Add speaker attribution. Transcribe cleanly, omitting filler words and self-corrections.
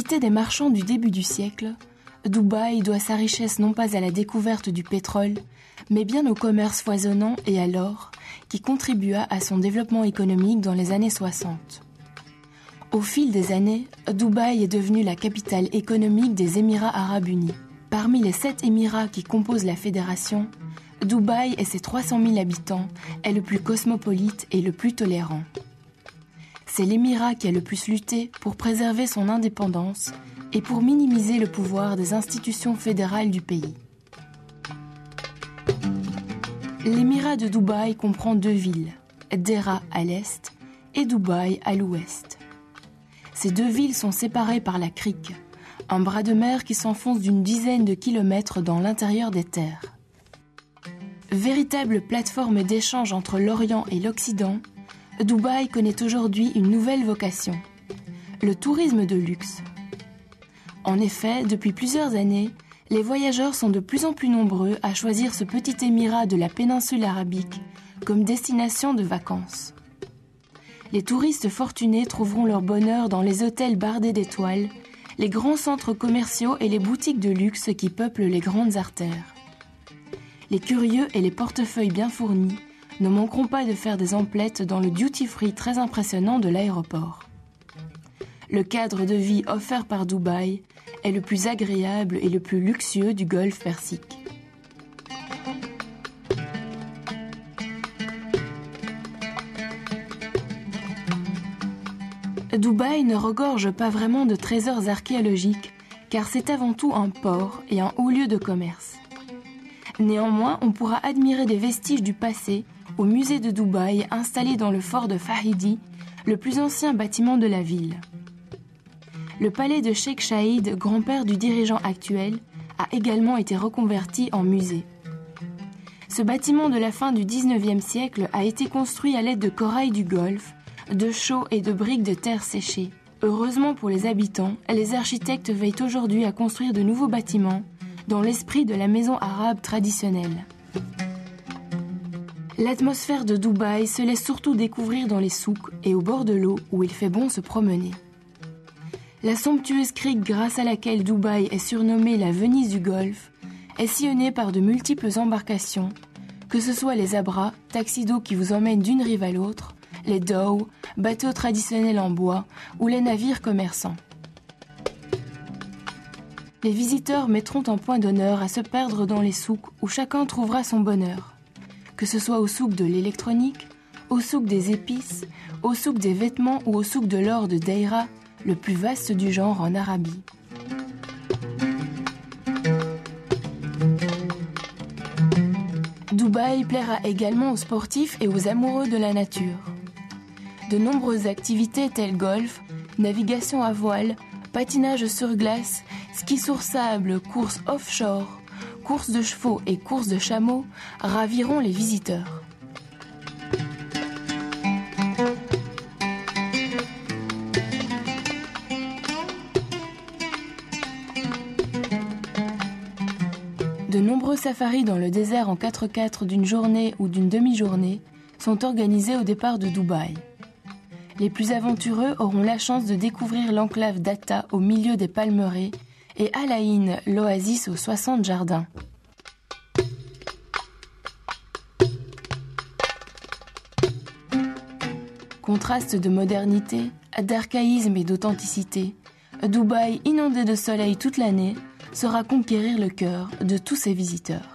Speaker 1: cité des marchands du début du siècle, Dubaï doit sa richesse non pas à la découverte du pétrole, mais bien au commerce foisonnant et à l'or, qui contribua à son développement économique dans les années 60. Au fil des années, Dubaï est devenue la capitale économique des Émirats arabes unis. Parmi les 7 émirats qui composent la fédération, Dubaï et ses 300 000 habitants est le plus cosmopolite et le plus tolérant. C'est l'émirat qui a le plus lutté pour préserver son indépendance et pour minimiser le pouvoir des institutions fédérales du pays. L'émirat de Dubaï comprend 2 villes, Deira à l'est et Dubaï à l'ouest. Ces 2 villes sont séparées par la crique, un bras de mer qui s'enfonce d'une dizaine de kilomètres dans l'intérieur des terres. Véritable plateforme d'échange entre l'Orient et l'Occident, Dubaï connaît aujourd'hui une nouvelle vocation, le tourisme de luxe. En effet, depuis plusieurs années, les voyageurs sont de plus en plus nombreux à choisir ce petit émirat de la péninsule arabique comme destination de vacances. Les touristes fortunés trouveront leur bonheur dans les hôtels bardés d'étoiles, les grands centres commerciaux et les boutiques de luxe qui peuplent les grandes artères. Les curieux et les portefeuilles bien fournis ne manqueront pas de faire des emplettes dans le duty-free très impressionnant de l'aéroport. Le cadre de vie offert par Dubaï est le plus agréable et le plus luxueux du golfe Persique. Dubaï ne regorge pas vraiment de trésors archéologiques, car c'est avant tout un port et un haut lieu de commerce. Néanmoins, on pourra admirer des vestiges du passé au musée de Dubaï installé dans le fort de Fahidi, le plus ancien bâtiment de la ville. Le palais de Sheikh Saïd, grand-père du dirigeant actuel, a également été reconverti en musée. Ce bâtiment de la fin du XIXe siècle a été construit à l'aide de corail du Golfe, de chaux et de briques de terre séchées. Heureusement pour les habitants, les architectes veillent aujourd'hui à construire de nouveaux bâtiments dans l'esprit de la maison arabe traditionnelle. L'atmosphère de Dubaï se laisse surtout découvrir dans les souks et au bord de l'eau où il fait bon se promener. La somptueuse crique grâce à laquelle Dubaï est surnommée la Venise du Golfe est sillonnée par de multiples embarcations, que ce soit les abras, taxis d'eau qui vous emmènent d'une rive à l'autre, les dhows, bateaux traditionnels en bois ou les navires commerçants. Les visiteurs mettront un point d'honneur à se perdre dans les souks où chacun trouvera son bonheur, que ce soit au souk de l'électronique, au souk des épices, au souk des vêtements ou au souk de l'or de Deira, le plus vaste du genre en Arabie. Dubaï plaira également aux sportifs et aux amoureux de la nature. De nombreuses activités telles golf, navigation à voile, patinage sur glace, ski sur sable, courses offshore, courses de chevaux et courses de chameaux raviront les visiteurs. De nombreux safaris dans le désert en 4x4 d'une journée ou d'une demi-journée sont organisés au départ de Dubaï. Les plus aventureux auront la chance de découvrir l'enclave d'Atta au milieu des palmeraies et Al Ain, l'oasis aux 60 jardins. Contraste de modernité, d'archaïsme et d'authenticité, Dubaï, inondé de soleil toute l'année, saura conquérir le cœur de tous ses visiteurs.